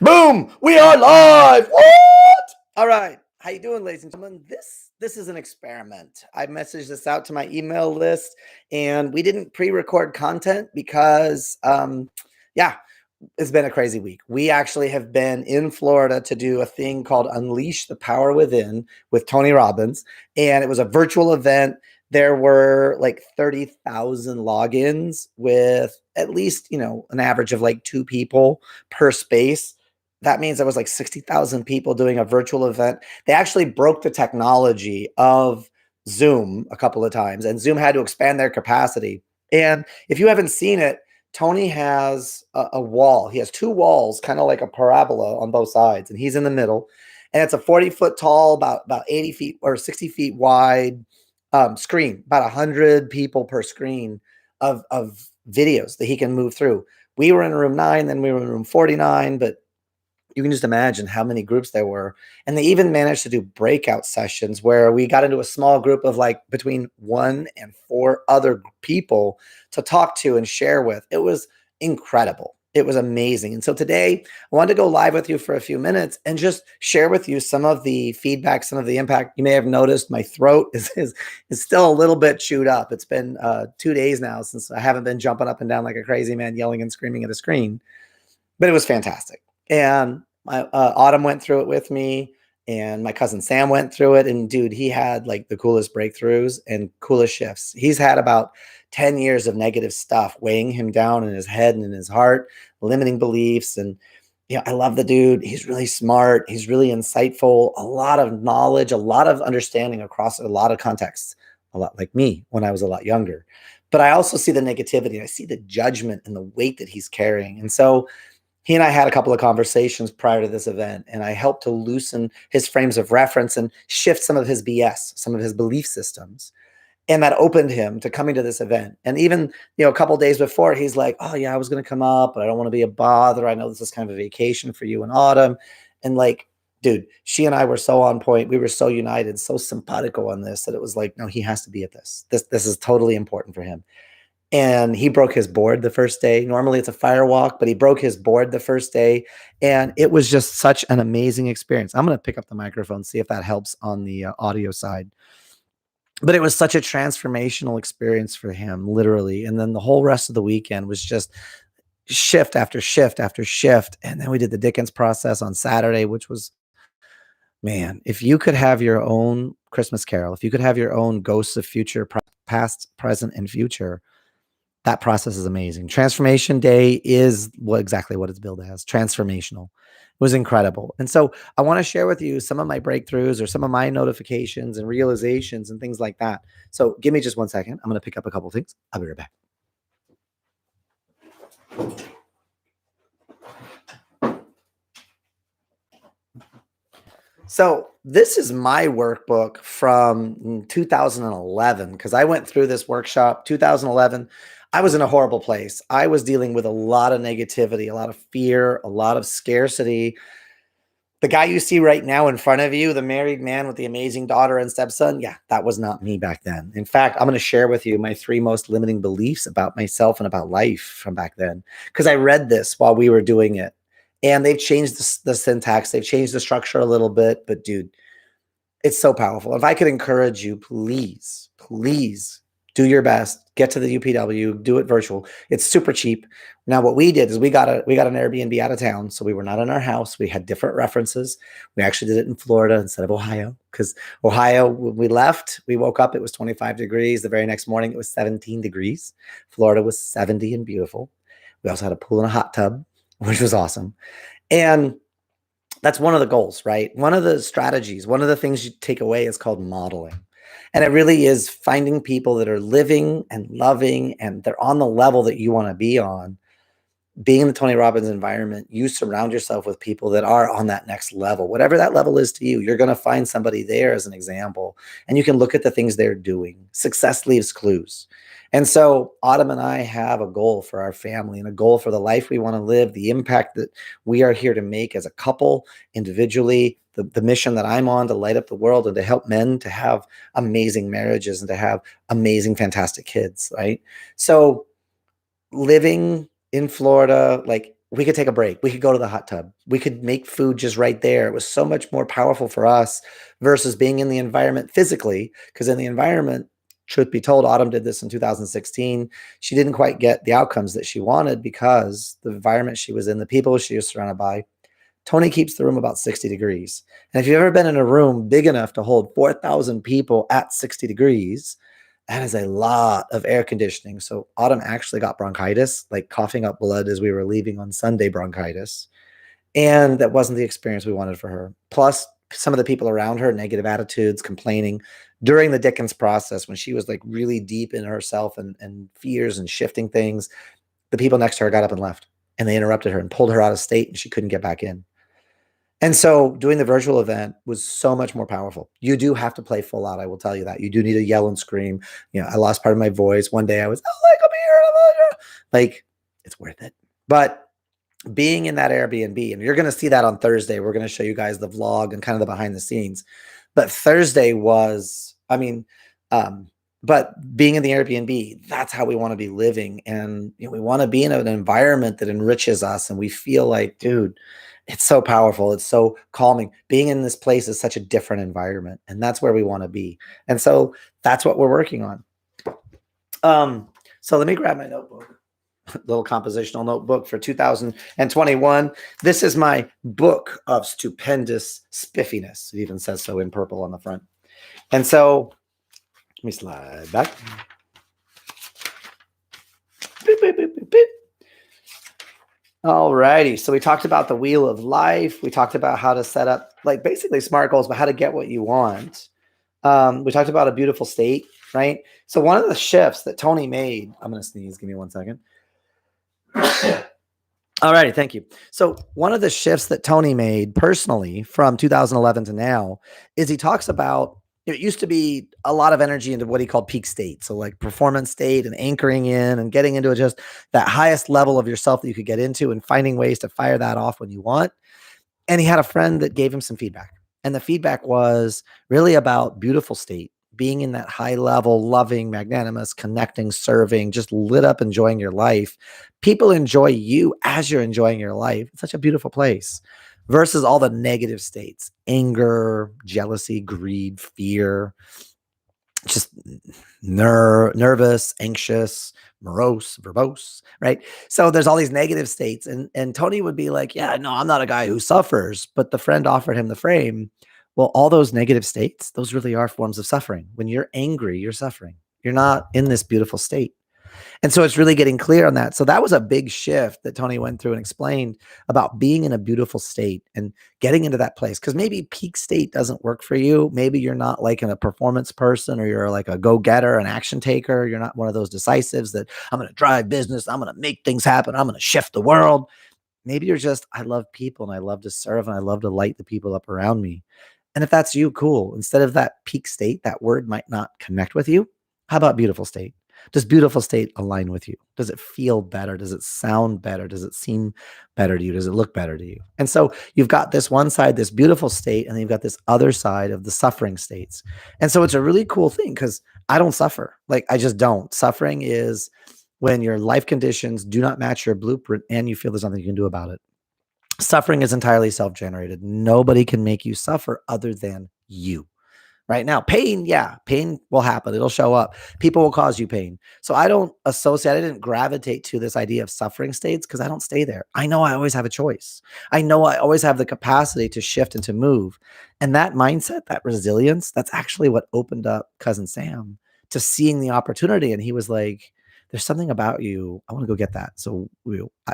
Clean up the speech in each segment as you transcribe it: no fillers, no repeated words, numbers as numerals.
Boom! We are live. What? All right. How you doing, ladies and gentlemen? This is an experiment. I messaged this out to my email list, and we didn't pre-record content because, yeah, it's been a crazy week. We actually have been in Florida to do a thing called Unleash the Power Within with Tony Robbins, and it was a virtual event. There were like 30,000 logins with at least, an average of like 2 people per space. That means there was like 60,000 people doing a virtual event. They actually broke the technology of Zoom a couple of times, and Zoom had to expand their capacity. And if you haven't seen it, Tony has a wall. He has 2 walls, kind of like a parabola on both sides, and he's in the middle. And it's a 40-foot tall, about 80 feet or 60 feet wide screen, about 100 people per screen of videos that he can move through. We were in room 9, then we were in room 49, but you can just imagine how many groups there were. And they even managed to do breakout sessions where we got into a small group of like between 1 and 4 other people to talk to and share with. It was incredible. It was amazing. And so today I wanted to go live with you for a few minutes and just share with you some of the feedback, some of the impact. You may have noticed my throat is still a little bit chewed up. It's been 2 days now since I haven't been jumping up and down like a crazy man, yelling and screaming at a screen, but it was fantastic. And my Autumn went through it with me, and my cousin Sam went through it. And dude, he had like the coolest breakthroughs and coolest shifts. He's had about 10 years of negative stuff weighing him down in his head and in his heart, limiting beliefs. And I love the dude. He's really smart. He's really insightful, a lot of knowledge, a lot of understanding across a lot of contexts, a lot like me when I was a lot younger. But I also see the negativity. I see the judgment and the weight that he's carrying. And so he and I had a couple of conversations prior to this event, and I helped to loosen his frames of reference and shift some of his BS, some of his belief systems. And that opened him to coming to this event. And even, a couple of days before, he's like, oh yeah, I was going to come up, but I don't want to be a bother. I know this is kind of a vacation for you in Autumn. And like, dude, she and I were so on point. We were so united, so simpatico on this that it was like, no, he has to be at this. This is totally important for him. And he broke his board the first day. Normally it's a fire walk, but he broke his board the first day. And it was just such an amazing experience. I'm going to pick up the microphone, see if that helps on the audio side. But it was such a transformational experience for him, literally. And then the whole rest of the weekend was just shift after shift after shift. And then we did the Dickens process on Saturday, which was, man, if you could have your own Christmas Carol, if you could have your own ghosts of future, past, present, and future, that process is amazing. Transformation Day is exactly what it's billed as, transformational. It was incredible. And so I want to share with you some of my breakthroughs or some of my notifications and realizations and things like that. So give me just 1 second. I'm going to pick up a couple of things. I'll be right back. So this is my workbook from 2011, because I went through this workshop 2011. I was in a horrible place. I was dealing with a lot of negativity, a lot of fear, a lot of scarcity. The guy you see right now in front of you, the married man with the amazing daughter and stepson, yeah, that was not me back then. In fact, I'm going to share with you my 3 most limiting beliefs about myself and about life from back then, because I read this while we were doing it. And they've changed the syntax. They've changed the structure a little bit. But dude, it's so powerful. If I could encourage you, please, please do your best. Get to the UPW, do it virtual. It's super cheap. Now, what we did is we got an Airbnb out of town. So we were not in our house. We had different references. We actually did it in Florida instead of Ohio, because Ohio, when we left, we woke up, it was 25 degrees. The very next morning, it was 17 degrees. Florida was 70 and beautiful. We also had a pool and a hot tub, which was awesome. And that's one of the goals, right? One of the strategies, one of the things you take away is called modeling. And it really is finding people that are living and loving and they're on the level that you want to be on. Being in the Tony Robbins environment, you surround yourself with people that are on that next level. Whatever that level is to you, you're going to find somebody there as an example. And you can look at the things they're doing. Success leaves clues. And so Autumn and I have a goal for our family and a goal for the life we want to live, the impact that we are here to make as a couple, individually, the mission that I'm on to light up the world and to help men to have amazing marriages and to have amazing, fantastic kids, right? So living in Florida, like We could take a break. We could go to the hot tub. We could make food just right there. It was so much more powerful for us versus being in the environment physically. Because in the environment, truth be told, Autumn did this in 2016. She didn't quite get the outcomes that she wanted because the environment she was in, the people she was surrounded by. Tony keeps the room about 60 degrees. And if you've ever been in a room big enough to hold 4,000 people at 60 degrees, that is a lot of air conditioning. So Autumn actually got bronchitis, like coughing up blood as we were leaving on Sunday, bronchitis. And that wasn't the experience we wanted for her. Plus, some of the people around her, negative attitudes, complaining during the Dickens process when she was like really deep in herself and fears and shifting things. The people next to her got up and left, and they interrupted her and pulled her out of state, and she couldn't get back in. And so doing the virtual event was so much more powerful. You do have to play full out. I will tell you that. You do need to yell and scream. I lost part of my voice. One day I was, come here. Like, it's worth it. But being in that Airbnb, and you're going to see that on Thursday. We're going to show you guys the vlog and kind of the behind the scenes. But Thursday was, but being in the Airbnb, that's how we want to be living. And we want to be in an environment that enriches us. And we feel like, dude, it's so powerful. It's so calming. Being in this place is such a different environment. And that's where we want to be. And so that's what we're working on. So let me grab my notebook. Little compositional notebook for 2021. This is my book of stupendous spiffiness. It even says so in purple on the front. And so let me slide back. Beep, beep, beep, beep, beep. All righty. So we talked about the wheel of life. We talked about how to set up like basically SMART goals, but how to get what you want. We talked about a beautiful state, right? So one of the shifts that Tony made, I'm going to sneeze. Give me 1 second. All righty. Thank you. So one of the shifts that Tony made personally from 2011 to now is he talks about, it used to be a lot of energy into what he called peak state. So like performance state and anchoring in and getting into just that highest level of yourself that you could get into and finding ways to fire that off when you want. And he had a friend that gave him some feedback. And the feedback was really about beautiful state, being in that high level, loving, magnanimous, connecting, serving, just lit up, enjoying your life. People enjoy you as you're enjoying your life. It's such a beautiful place versus all the negative states, anger, jealousy, greed, fear, just nervous, anxious, morose, verbose, right? So there's all these negative states. And Tony would be like, yeah, no, I'm not a guy who suffers. But the friend offered him the frame. Well, all those negative states, those really are forms of suffering. When you're angry, you're suffering. You're not in this beautiful state. And so it's really getting clear on that. So that was a big shift that Tony went through and explained about being in a beautiful state and getting into that place. Because maybe peak state doesn't work for you. Maybe you're not like a performance person, or you're like a go-getter, an action taker. You're not one of those decisives that I'm going to drive business. I'm going to make things happen. I'm going to shift the world. Maybe you're just, I love people and I love to serve and I love to light the people up around me. And if that's you, cool. Instead of that peak state, that word might not connect with you. How about beautiful state? Does beautiful state align with you? Does it feel better? Does it sound better? Does it seem better to you? Does it look better to you? And so you've got this one side, this beautiful state, and then you've got this other side of the suffering states. And so it's a really cool thing because I don't suffer. Like, I just don't. Suffering is when your life conditions do not match your blueprint and you feel there's nothing you can do about it. Suffering is entirely self-generated. Nobody can make you suffer other than you. Right now, pain, yeah, pain will happen. It'll show up. People will cause you pain. So I didn't gravitate to this idea of suffering states because I don't stay there. I know I always have a choice. I know I always have the capacity to shift and to move. And that mindset, that resilience, that's actually what opened up Cousin Sam to seeing the opportunity. And he was like, there's something about you. I want to go get that. So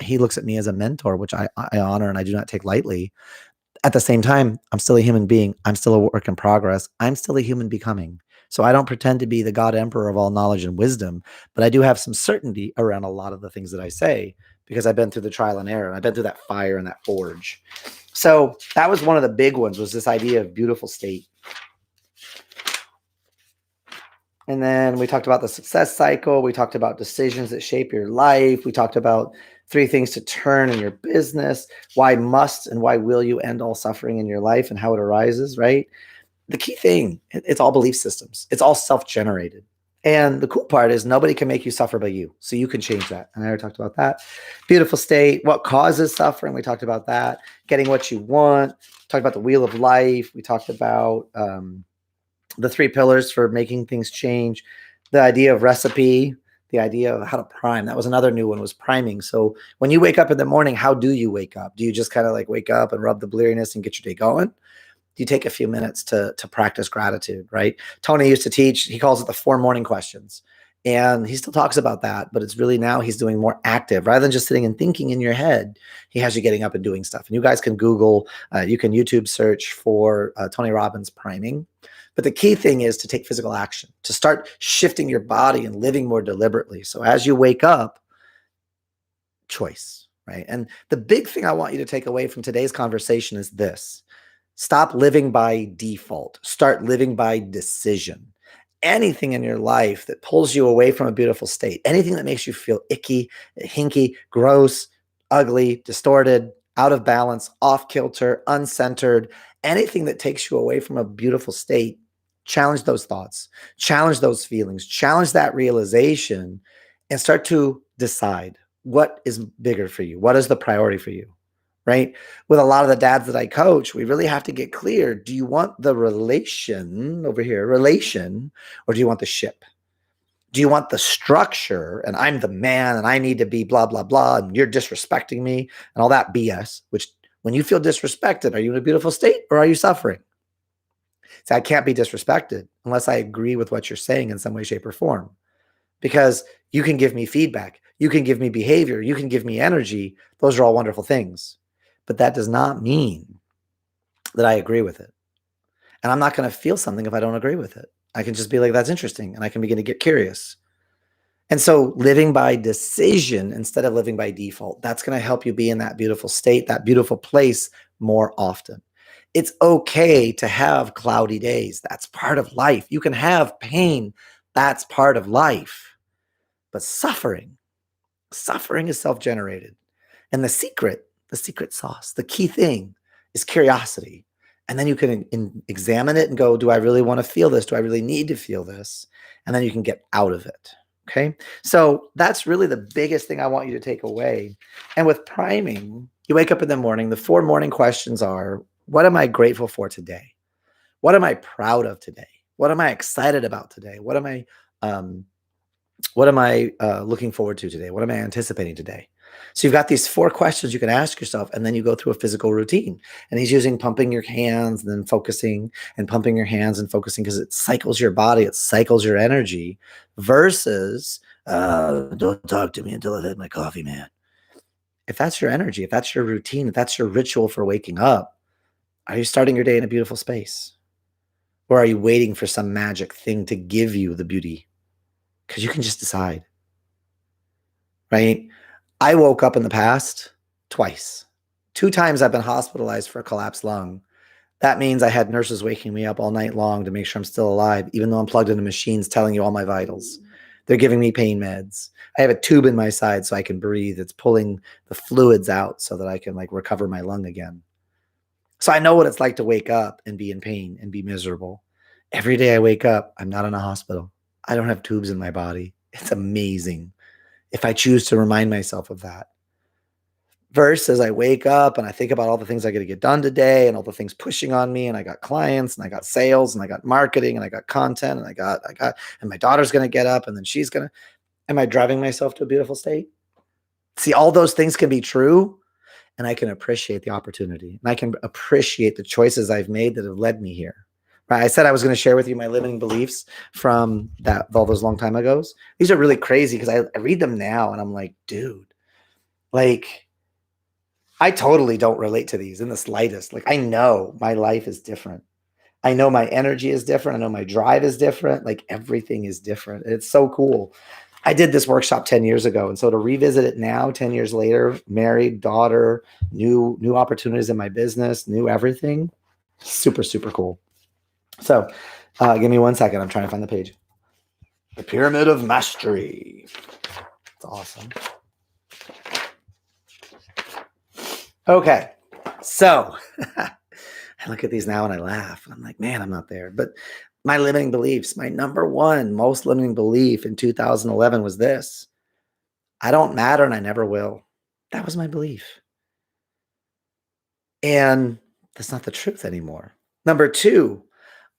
he looks at me as a mentor, which I honor and I do not take lightly. At the same time, I'm still a human being. I'm still a work in progress. I'm still a human becoming. So I don't pretend to be the God emperor of all knowledge and wisdom, but I do have some certainty around a lot of the things that I say because I've been through the trial and error. And I've been through that fire and that forge. So that was one of the big ones, was this idea of beautiful state. And then we talked about the success cycle. We talked about decisions that shape your life. We talked about 3 things to turn in your business. Why must and why will you end all suffering in your life and how it arises, right? The key thing, it's all belief systems. It's all self-generated. And the cool part is nobody can make you suffer but you. So you can change that. And I already talked about that. Beautiful state. What causes suffering? We talked about that. Getting what you want. Talked about the wheel of life. We talked about the 3 pillars for making things change. The idea of recipe. The idea of how to prime. That was another new one, was priming. So when you wake up in the morning, how do you wake up? Do you just kind of like wake up and rub the bleariness and get your day going? You take a few minutes to practice gratitude, right? Tony used to teach, he calls it the 4 morning questions. And he still talks about that, but it's really now he's doing more active rather than just sitting and thinking in your head. He has you getting up and doing stuff. And you guys can Google, you can YouTube search for Tony Robbins priming. But the key thing is to take physical action, to start shifting your body and living more deliberately. So as you wake up, choice, right? And the big thing I want you to take away from today's conversation is this. Stop living by default. Start living by decision. Anything in your life that pulls you away from a beautiful state, anything that makes you feel icky, hinky, gross, ugly, distorted, out of balance, off kilter, uncentered, anything that takes you away from a beautiful state, challenge those thoughts, challenge those feelings, challenge that realization, and start to decide what is bigger for you. What is the priority for you? Right? With a lot of the dads that I coach, we really have to get clear. Do you want the relation over here, relation, or do you want the ship? Do you want the structure and I'm the man and I need to be blah, blah, blah, and you're disrespecting me and all that BS, which when you feel disrespected, are you in a beautiful state or are you suffering? See, I can't be disrespected unless I agree with what you're saying in some way, shape, or form. Because you can give me feedback, you can give me behavior, you can give me energy. Those are all wonderful things. But that does not mean that I agree with it. And I'm not going to feel something if I don't agree with it. I can just be like, that's interesting. And I can begin to get curious. And so living by decision instead of living by default, that's going to help you be in that beautiful state, that beautiful place more often. It's okay to have cloudy days. That's part of life. You can have pain. That's part of life. But suffering is self-generated. And the secret sauce, the key thing is curiosity. And then you can examine it and go, do I really want to feel this? Do I really need to feel this? And then you can get out of it. Okay. So that's really the biggest thing I want you to take away. And with priming, you wake up in the morning, the 4 morning questions are, what am I grateful for today? What am I proud of today? What am I excited about today? What am I looking forward to today? What am I anticipating today? So you've got these 4 questions you can ask yourself, and then you go through a physical routine. And he's using pumping your hands and then focusing and pumping your hands and focusing because it cycles your body, it cycles your energy versus don't talk to me until I've had my coffee, man. If that's your energy, if that's your routine, if that's your ritual for waking up, are you starting your day in a beautiful space? Or are you waiting for some magic thing to give you the beauty? Because you can just decide, right? I woke up in the past twice. 2 times I've been hospitalized for a collapsed lung. That means I had nurses waking me up all night long to make sure I'm still alive, even though I'm plugged into machines telling you all my vitals. They're giving me pain meds. I have a tube in my side so I can breathe. It's pulling the fluids out so that I can like recover my lung again. So I know what it's like to wake up and be in pain and be miserable. Every day I wake up, I'm not in a hospital. I don't have tubes in my body. It's amazing if I choose to remind myself of that. Versus I wake up and I think about all the things I got to get done today and all the things pushing on me. And I got clients and I got sales and I got marketing and I got content and I got, and my daughter's going to get up and then she's going to, am I driving myself to a beautiful state? See, all those things can be true and I can appreciate the opportunity and I can appreciate the choices I've made that have led me here. Right? I said I was going to share with you my limiting beliefs from all those long time ago's. These are really crazy because I read them now and I'm like, dude, like I totally don't relate to these in the slightest. Like I know my life is different. I know my energy is different. I know my drive is different. Like everything is different. It's so cool. I did this workshop 10 years ago. And so to revisit it now, 10 years later, married, daughter, new opportunities in my business, new everything, super, super cool. So give me 1 second. I'm trying to find the page. The Pyramid of Mastery. It's awesome. Okay. So I look at these now and I laugh. I'm like, man, I'm not there. But My limiting beliefs, my number one most limiting belief in 2011 was this: I don't matter and I never will. That was my belief. And that's not the truth anymore. Number two,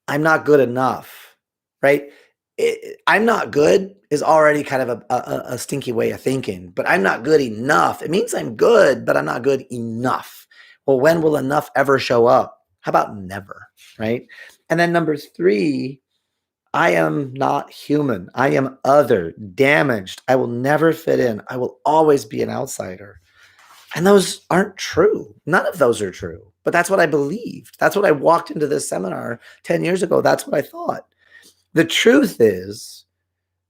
I'm not good enough, right? I'm not good is already kind of a stinky way of thinking, but I'm not good enough. It means I'm good, but I'm not good enough. Well, when will enough ever show up? How about never, right? And then number three, I am not human. I am other, damaged. I will never fit in. I will always be an outsider. And those aren't true. None of those are true. But that's what I believed. That's what I walked into this seminar 10 years ago. That's what I thought. The truth is,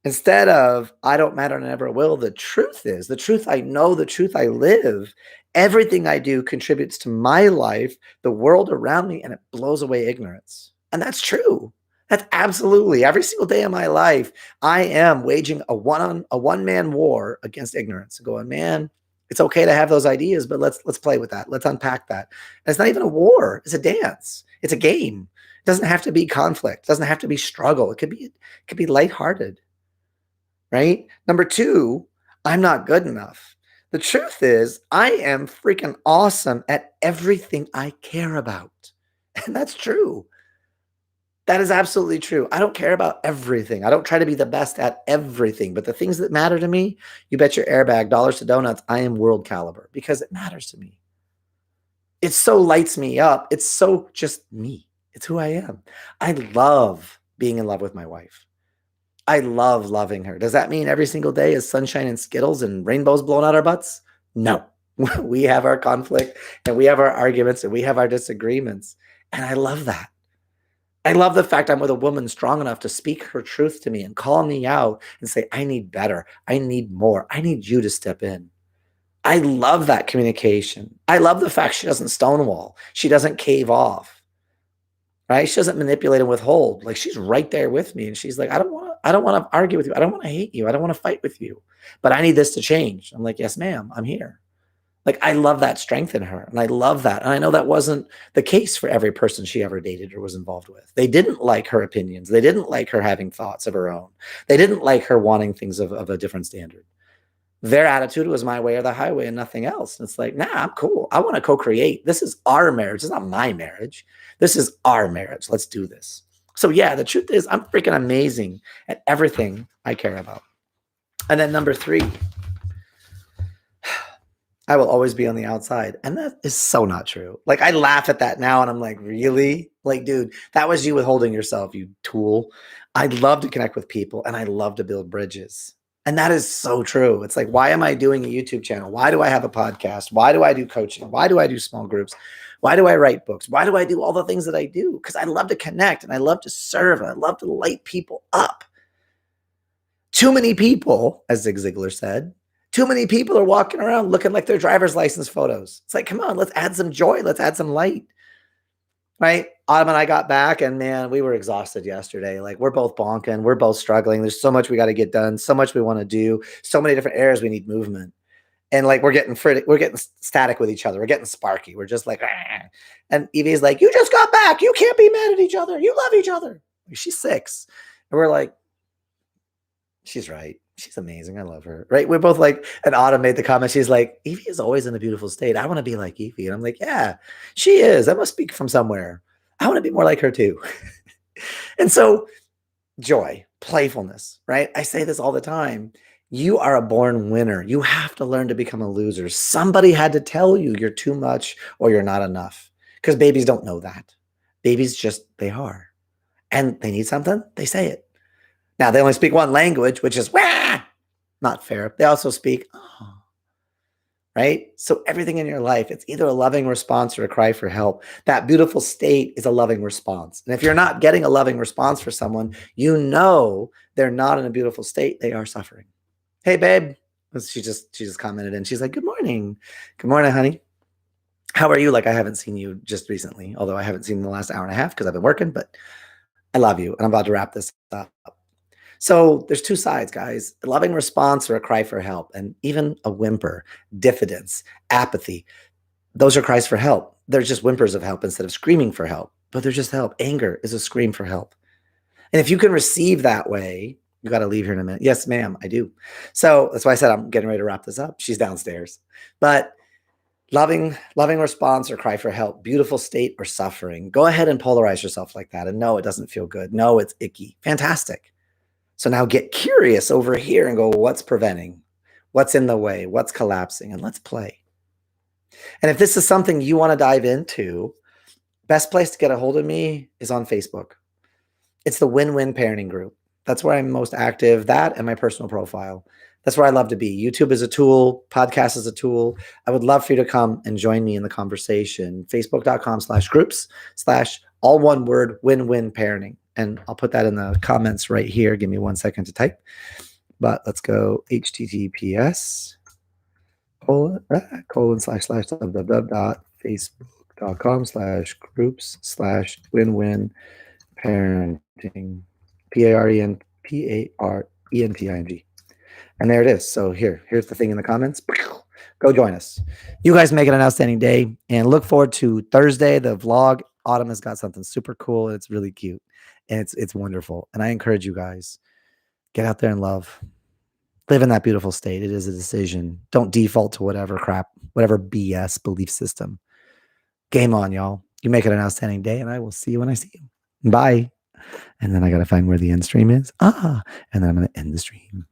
instead of I don't matter and I never will, the truth is, the truth I know, the truth I live, everything I do contributes to my life, the world around me, and it blows away ignorance. And that's true. That's absolutely every single day of my life. I am waging a one-man war against ignorance, going, man, it's okay to have those ideas, but let's play with that. Let's unpack that. And it's not even a war. It's a dance. It's a game. It doesn't have to be conflict. It doesn't have to be struggle. It could be lighthearted, right? Number two, I'm not good enough. The truth is, I am freaking awesome at everything I care about. And that's true. That is absolutely true. I don't care about everything. I don't try to be the best at everything, but the things that matter to me, you bet your airbag, dollars to donuts, I am world caliber because it matters to me. It so lights me up. It's so just me. It's who I am. I love being in love with my wife. I love loving her. Does that mean every single day is sunshine and Skittles and rainbows blowing out our butts? No. We have our conflict and we have our arguments and we have our disagreements. And I love that. I love the fact I'm with a woman strong enough to speak her truth to me and call me out and say, I need better. I need more. I need you to step in. I love that communication. I love the fact she doesn't stonewall. She doesn't cave off, right? She doesn't manipulate and withhold. Like she's right there with me. And she's like, I don't want to argue with you. I don't want to hate you. I don't want to fight with you, but I need this to change. I'm like, yes, ma'am, I'm here. Like, I love that strength in her. And I love that. And I know that wasn't the case for every person she ever dated or was involved with. They didn't like her opinions. They didn't like her having thoughts of her own. They didn't like her wanting things of a different standard. Their attitude was my way or the highway and nothing else. And it's like, nah, I'm cool. I want to co-create. This is our marriage. It's not my marriage. This is our marriage. Let's do this. So yeah, the truth is I'm freaking amazing at everything I care about. And then number three, I will always be on the outside. And that is so not true. Like, I laugh at that now and I'm like, really? Like, dude, that was you withholding yourself, you tool. I love to connect with people and I love to build bridges. And that is so true. It's like, why am I doing a YouTube channel? Why do I have a podcast? Why do I do coaching? Why do I do small groups? Why do I write books? Why do I do all the things that I do? Because I love to connect and I love to serve and I love to light people up. Too many people, as Zig Ziglar said, too many people are walking around looking like their driver's license photos. It's like, come on, let's add some joy. Let's add some light, right? Autumn and I got back and man, we were exhausted yesterday. Like we're both bonking. We're both struggling. There's so much we got to get done. So much we want to do. So many different areas we need movement. And like, we're getting static with each other. We're getting sparky. We're just like, ah. And Evie's like, you just got back. You can't be mad at each other. You love each other. She's 6. And we're like, she's right. She's amazing. I love her. Right. We're both like, and Autumn made the comment. She's like, Evie is always in a beautiful state. I want to be like Evie. And I'm like, yeah, she is. I must speak from somewhere. I want to be more like her too. And so joy, playfulness, right? I say this all the time. You are a born winner. You have to learn to become a loser. Somebody had to tell you you're too much or you're not enough because babies don't know that. Babies just, they are. And they need something, they say it. Now, they only speak one language, which is, wah! Not fair. They also speak, oh, right? So everything in your life, it's either a loving response or a cry for help. That beautiful state is a loving response. And if you're not getting a loving response for someone, you know they're not in a beautiful state. They are suffering. Hey, babe. She just commented and she's like, good morning. Good morning, honey. How are you? Like, I haven't seen you just recently, although I haven't seen you in the last hour and a half because I've been working, but I love you. And I'm about to wrap this up. So there's two sides, guys, a loving response or a cry for help, and even a whimper, diffidence, apathy. Those are cries for help. They're just whimpers of help instead of screaming for help, but they're just help. Anger is a scream for help. And if you can receive that way, you got to leave here in a minute. Yes, ma'am, I do. So that's why I said I'm getting ready to wrap this up. She's downstairs. But loving response or cry for help, beautiful state or suffering. Go ahead and polarize yourself like that. And no, it doesn't feel good. No, it's icky. Fantastic. So now get curious over here and go, what's preventing? What's in the way? What's collapsing? And let's play. And if this is something you want to dive into, best place to get a hold of me is on Facebook. It's the Win-Win Parenting Group. That's where I'm most active, that and my personal profile. That's where I love to be. YouTube is a tool. Podcast is a tool. I would love for you to come and join me in the conversation. Facebook.com/groups/all one word win-win parenting. And I'll put that in the comments right here. Give me 1 second to type. But let's go https://www.facebook.com/groups/win-win parenting, parenting. And there it is. So here's the thing in the comments. Go join us. You guys make it an outstanding day and look forward to Thursday, the vlog. Autumn has got something super cool. It's really cute and it's wonderful. And I encourage you guys, get out there and love. Live in that beautiful state. It is a decision. Don't default to whatever crap, whatever BS belief system. Game on, y'all. You make it an outstanding day and I will see you when I see you. Bye. And then I got to find where the end stream is. And then I'm going to end the stream.